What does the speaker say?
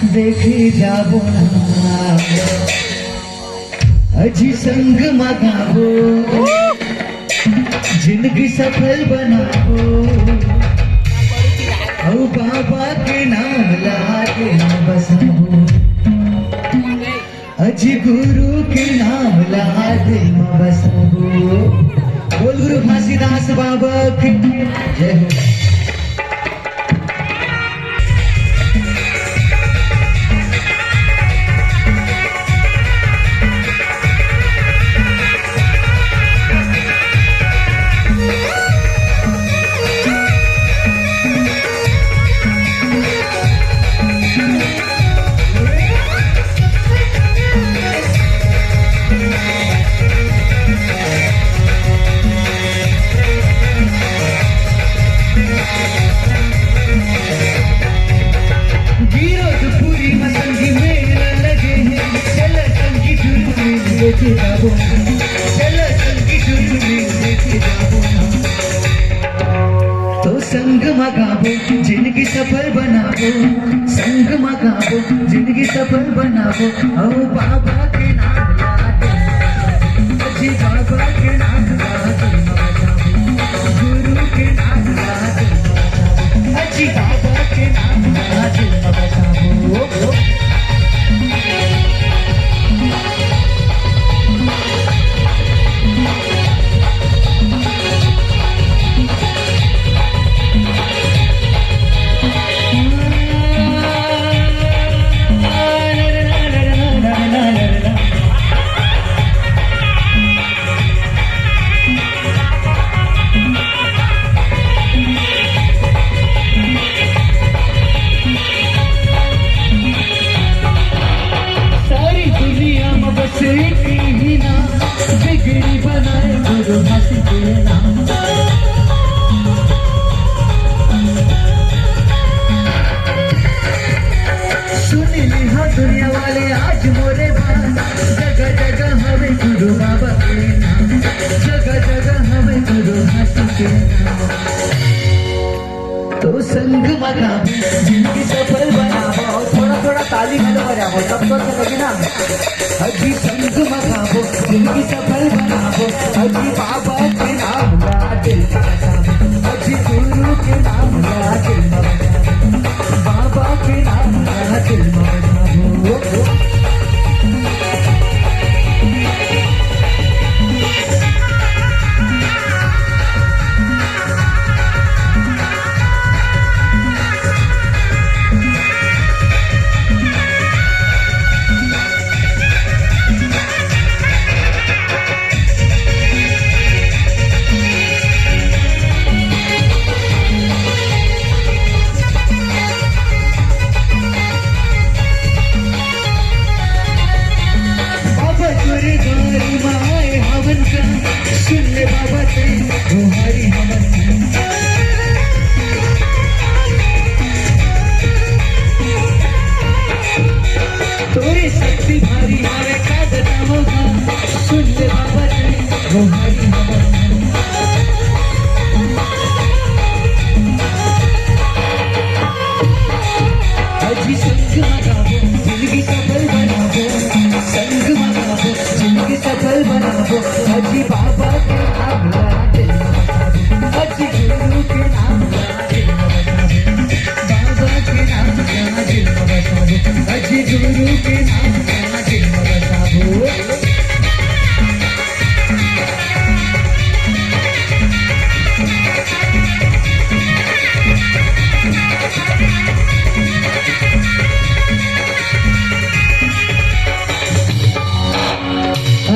देखी जाबो ना अजी संग मगाबो जिंदगी सफल बनाबो औ बाबा के नाम लाके बसाबो अजी गुरु के नाम लाके बसाबो। बोल गुरु फांसीदास बाबा की जय हो। तो संग मगाबो जिंदगी सफल बनाबो, संग मगाबो जिंदगी सफल बनाबो। ओ बाबा के नाम लाके अजी बाबा के नाम लाके गुरु के नाम लाके अजी बाबा के नाम लाके बचाबो। बिगड़ी बनाए गुरु हंसी के नाम सुन लिहा दुनिया वाले आज मोरे बात, जगह जगह हमें गुरु बाबा के नाम, जगह जगह हमें गुरु हंसी के नाम। तो संग मगाबो जिंदगी सफल बनाबो, थोड़ा थोड़ा ताली में बजाबो तब तो लगे ना। अजी संग मगाबो जिंदगी सफल बनाबो, अजी बाबा के नाम लाके बचाबो, अजी गुरु के नाम लाके